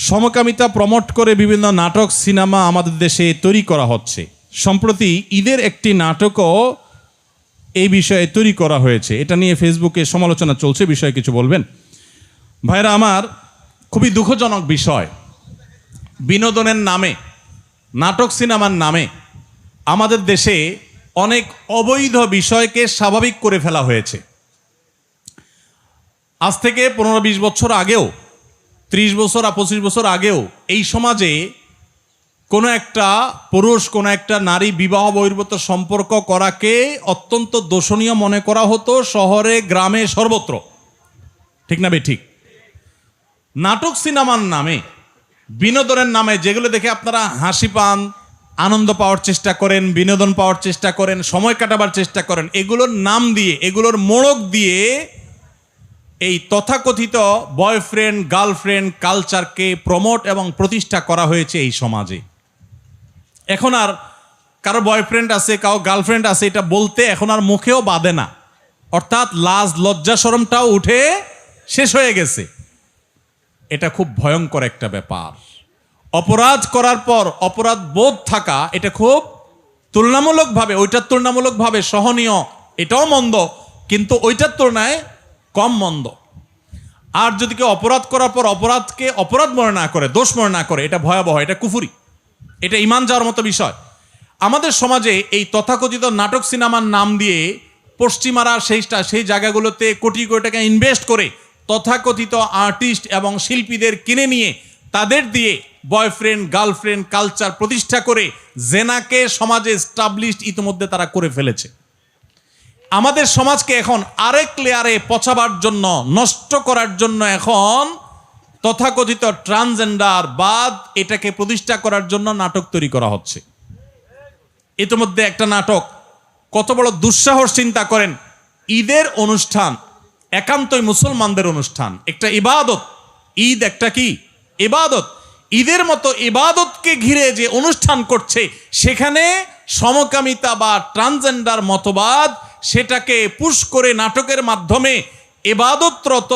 সমকামিতা প্রমোট করে বিভিন্ন নাটক সিনেমা আমাদের দেশে তৈরি করা হচ্ছে। সম্প্রতি ঈদের একটি নাটকও এই বিষয়ে তৈরি করা হয়েছে। এটা নিয়ে ফেসবুকে সমালোচনা চলছে, বিষয়ে কিছু বলবেন? ভাইরা আমার, খুবই দুঃখজনক বিষয়, বিনোদনের নামে, নাটক সিনেমার নামে আমাদের দেশে অনেক অবৈধ বিষয়কে স্বাভাবিক করে ফেলা হয়েছে। আজ থেকে 15-20 বছর আগেও, 30 বছর আর 25 বছর আগেও এই সমাজে কোনো একটা পুরুষ কোনো একটা নারী বিবাহ বহির্ভূত সম্পর্ক করাকে অত্যন্ত দোষণীয় মনে করা হতো, শহরে গ্রামে সর্বত্র। ঠিক না ঠিক? নাটক সিনেমার নামে, বিনোদনের নামে যেগুলো দেখে আপনারা হাসি পান, আনন্দ পাওয়ার চেষ্টা করেন, বিনোদন পাওয়ার চেষ্টা করেন, সময় কাটাবার চেষ্টা করেন, এগুলোর নাম দিয়ে, এগুলোর মোড়ক দিয়ে এই তথাকথিত বয়ফ্রেন্ড গার্লফ্রেন্ড কালচারকে প্রমোট এবং প্রতিষ্ঠা করা হয়েছে এই সমাজে। এখন আর কারো বয়ফ্রেন্ড আছে, কারো গার্লফ্রেন্ড আছে এটা বলতে এখন আর মুখেও বাধে না, অর্থাৎ লাজ লজ্জা শরমটাও উঠে শেষ হয়ে গেছে। এটা খুব ভয়ঙ্কর একটা ব্যাপার। অপরাধ করার পর অপরাধ বোধ থাকা, এটা খুব তুলনামূলকভাবে, ওইটার তুলনামূলকভাবে সহনীয়, এটাও মন্দ, কিন্তু ওইটার তুলনায় কম মন্দ। আর যদি কেউ অপরাধ করার পর অপরাধকে অপরাধ মনে না করে, দোষ মনে না করে, এটা ভয়াবহ, এটা কুফরি, এটা ঈমান যাওয়ার মতো বিষয়। আমাদের সমাজে এই তথাকথিত নাটক সিনেমার নাম দিয়ে পশ্চিমারা সেই জায়গাগুলোতে কোটি কোটি টাকা ইনভেস্ট করে তথাকথিত আর্টিস্ট এবং শিল্পীদের কিনে নিয়ে তাদের দিয়ে বয়ফ্রেন্ড গার্লফ্রেন্ড কালচার প্রতিষ্ঠা করে জেনাকে সমাজে এস্টাবলিশড ইতিমধ্যে তারা করে ফেলেছে। আমাদের সমাজকে এখন আরেক লেয়ারে পচাবার জন্য, নষ্ট করার জন্য এখন তথাকথিত ট্রান্সজেন্ডার বাদ এটাকে প্রতিষ্ঠা করার জন্য নাটক তৈরি করা হচ্ছে। ইতিমধ্যে একটা নাটক, কত বড় দুঃসাহস চিন্তা করেন, ঈদের অনুষ্ঠান একান্তই মুসলমানদের অনুষ্ঠান, একটা ইবাদত। ঈদ একটা কি ইবাদত, ঈদের মতো ইবাদতকে ঘিরে যে অনুষ্ঠান করছে সেখানে সমকামিতা বা ট্রান্সজেন্ডার মতবাদ সেটাকে পুশ করে নাটকের মাধ্যমে ইবাদতরত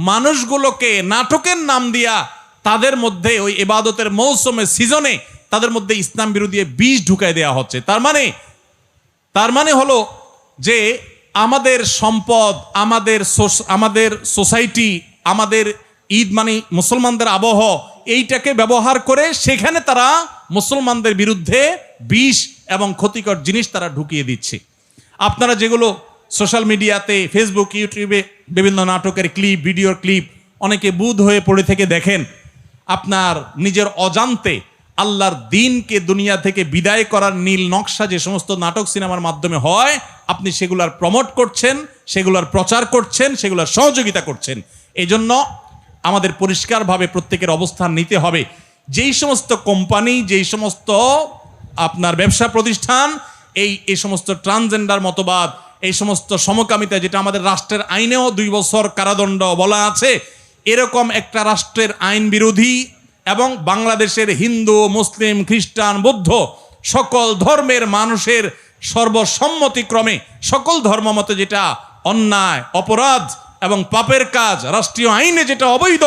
মানুষগুলোকে নাটকের নাম দিয়া তাদের মধ্যে ওই ইবাদতের মৌসুমে সিজনে তাদের মধ্যে ইসলাম বিরোধী বিষ ঢুকাই দেওয়া হচ্ছে। তার মানে হলো যে আমাদের সম্পদ, আমাদের সোসাইটি, আমাদের ঈদ মানে মুসলমানদের আবহ, এইটাকে ব্যবহার করে সেখানে তারা মুসলমানদের বিরুদ্ধে বিষ এবং ক্ষতিকর জিনিস তারা ঢুকিয়ে দিচ্ছে। আপনারা যেগুলো সোশ্যাল মিডিয়াতে, ফেসবুক, ইউটিউবে বিভিন্ন নাটকের ক্লিপ, ভিডিওর ক্লিপ অনেকে বুধ হয়ে পড়ে থেকে দেখেন, আপনার নিজের অজান্তে আল্লাহর দ্বীনকে দুনিয়া থেকে বিদায় করার নীল নকশা যে সমস্ত নাটক সিনেমার মাধ্যমে হয়, আপনি সেগুলার প্রমোট করছেন, সেগুলার প্রচার করছেন, সেগুলার সহযোগিতা করছেন। এই জন্য আমাদের পরিষ্কারভাবে প্রত্যেকের অবস্থান নিতে হবে। যেই সমস্ত কোম্পানি, যেই সমস্ত আপনার ব্যবসা প্রতিষ্ঠান এই সমস্ত ট্রান্সজেন্ডার মতবাদ, এই সমস্ত সমকামিতা, যেটা আমাদের রাষ্ট্রের আইনেও 2 বছর কারাদণ্ড বলা আছে, এরকম একটা রাষ্ট্রের আইন বিরোধী এবং বাংলাদেশের হিন্দু, মুসলিম, খ্রিস্টান, বৌদ্ধ সকল ধর্মের মানুষের সর্বসম্মতিক্রমে সকল ধর্মমতে যেটা অন্যায়, অপরাধ এবং পাপের কাজ, রাষ্ট্রীয় আইনে যেটা অবৈধ,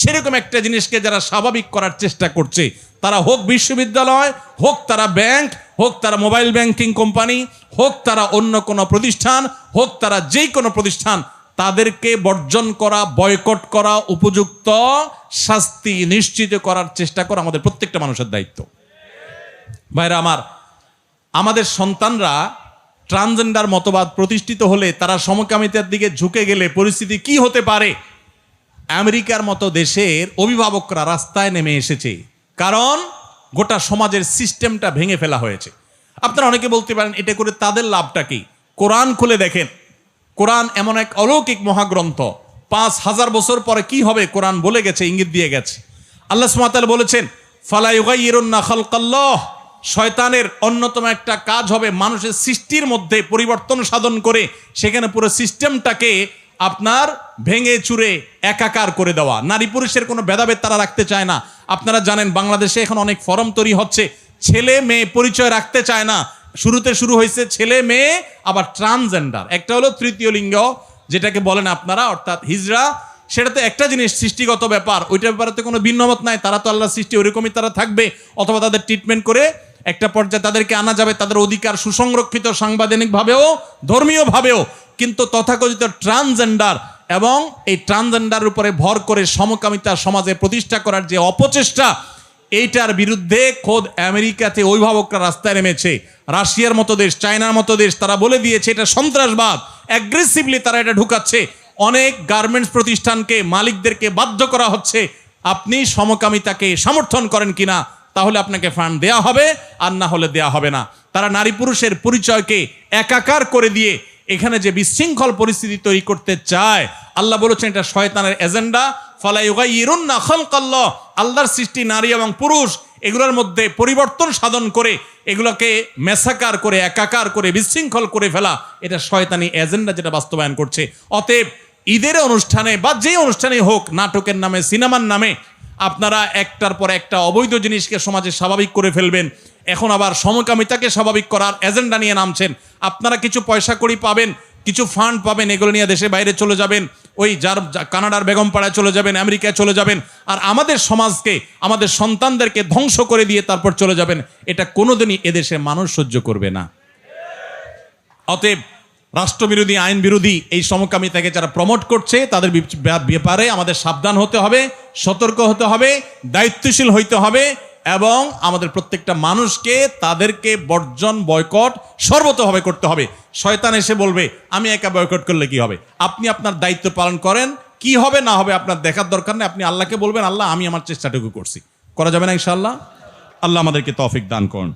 সেরকম একটা জিনিসকে যারা স্বাভাবিক করার চেষ্টা করছে, তারা হোক বিশ্ববিদ্যালয়, হোক তারা ব্যাংক, হোক তারা মোবাইল ব্যাংকিং কোম্পানি, হোক তারা অন্য কোনো প্রতিষ্ঠান, হোক তারা যেই কোনো প্রতিষ্ঠান, তাদেরকে বর্জন করা, বয়কট করা, উপযুক্ত শাস্তি নিশ্চিত করার চেষ্টা করা আমাদের প্রত্যেকটা মানুষের দায়িত্ব। ভাইরা আমার, আমাদের সন্তানরা ট্রান্সজেন্ডার মতবাদ প্রতিষ্ঠিত হলে, তারা সমকামিতার দিকে ঝুঁকে গেলে পরিস্থিতি কি হতে পারে? আমেরিকার মতো দেশের অভিভাবকরা রাস্তায় নেমে এসেছে, কারণ গোটা সমাজের সিস্টেমটা ভেঙে ফেলা হয়েছে। আপনারা অনেকে বলতে পারেন এটা করে তাদের লাভটা কি? কোরআন খুলে দেখেন। কোরআন এমন এক অলৌকিক মহাগ্রন্থ, 5000 বছর পরে কি হবে কোরআন বলে গেছে, ইঙ্গিত দিয়ে গেছে। আল্লাহ সুবহানাহু ওয়া তাআলা বলেছেন, ফালা ইউগাইয়িরুন্না খালকাল্লাহ, শয়তানের অন্যতম একটা কাজ হবে মানুষের সৃষ্টির মধ্যে পরিবর্তন সাধন করে সেখানে পুরো সিস্টেমটাকে আপনার ভেঙে চুরে একাকার করে দেওয়া। নারী পুরুষের কোনো ভেদাভেদ তারা রাখতে চায় না। আপনারা জানেন বাংলাদেশে এখন অনেক ফরম তৈরি হচ্ছে, ছেলে মেয়ে পরিচয় রাখতে চায় না। শুরুতে শুরু হয়েছে ছেলে মেয়ে, আবার ট্রান্সজেন্ডার, একটা হলো তৃতীয় লিঙ্গ যেটাকে বলেন আপনারা, অর্থাৎ হিজড়া, সেটা তো একটা জিনিস, সৃষ্টিগত ব্যাপার, ওইটার ব্যাপারে তো কোনো ভিন্নমত নাই। তারা তো আল্লাহ সৃষ্টি, ওইরকমই তারা থাকবে, অথবা তাদের ট্রিটমেন্ট করে একটা পর্যায়ে তাদেরকে আনা যাবে, তাদের অধিকার সুসংরক্ষিত সাংবিধানিকভাবেও ধর্মীয়ভাবেও। কিন্তু তথাকথিত ট্রান্সজেন্ডার এবং এই ট্রান্সজেন্ডার উপরে ভর করে সমকামিতা সমাজে প্রতিষ্ঠা করার যে অপচেষ্টা, এইটার বিরুদ্ধে খোদ আমেরিকাতে অভিভাবকরা রাস্তায় নেমেছে। রাশিয়ার মতো দেশ, চায়নার মতো দেশ, তারা বলে দিয়েছে এটা সন্ত্রাসবাদ। অ্যাগ্রেসিভলি তারা এটা ঢুকাচ্ছে। অনেক গার্মেন্টস প্রতিষ্ঠানকে, মালিকদেরকে বাধ্য করা হচ্ছে, আপনি সমকামিতাকে সমর্থন করেন কিনা, তাহলে আপনাকে ফান্ড দেয়া হবে, আর না হলে দেয়া হবে না। তারা নারী পুরুষের পরিচয়কে একাকার করে দিয়ে এখানে যে বিশৃঙ্খল পরিস্থিতি তৈরি করতে চায়, আল্লাহ বলেছেন এটা শয়তানের এজেন্ডা। ফালা ইউগাইয়িরুন্না খালকাল্লাহ, আল্লাহর সৃষ্টি নারী এবং পুরুষ, এগুলোর মধ্যে পরিবর্তন সাধন করে এগুলোকে মেসাকার করে, একাকার করে, বিশৃঙ্খল করে ফেলা, এটা শয়তানি এজেন্ডা যেটা বাস্তবায়ন করছে। অতএব ঈদের অনুষ্ঠানে বা যে অনুষ্ঠানে হোক, নাটকের নামে, সিনেমার নামে আপনারা একটার পর একটা অবৈধ জিনিসকে সমাজে স্বাভাবিক করে ফেলবেন। এখন আবার সমকামিতাকে স্বাভাবিক করার এজেন্ডা নিয়ে নামছেন। আপনারা কিছু পয়সা কড়ি পাবেন, কিছু ফান্ড পাবেন, এগুলো নিয়ে দেশে বাইরে চলে যাবেন, ওই কানাডার বেগমপাড়ায় চলে যাবেন, আমেরিকায় চলে যাবেন, আর আমাদের সমাজকে, আমাদের সন্তানদেরকে ধ্বংস করে দিয়ে তারপর চলে যাবেন। এটা কোনোদিনই এদেশে মানুষ সহ্য করবে না। অতএব রাষ্ট্রবিরোধী, আইন বিরোধী এই সমকামিতাকে যারা প্রমোট করছে, তাদের ব্যাপারে আমাদের সাবধান হতে হবে, সতর্ক হতে হবে, দায়িত্বশীল হইতে হবে, এবং আমাদের প্রত্যেকটা মানুষকে তাদেরকে বর্জন, বয়কট সর্বতভাবে করতে হবে। শয়তান এসে বলবে আমি একা বয়কট করলে কি হবে, আপনি আপনার দায়িত্ব পালন করেন, কি হবে না হবে আপনার দেখার দরকার নেই। আপনি আল্লাহকে বলবেন, আল্লাহ আমি আমার চেষ্টাটুকু করছি। করা যাবে না ইনশাআল্লাহ? আল্লাহ আমাদেরকে তৌফিক দান করুন।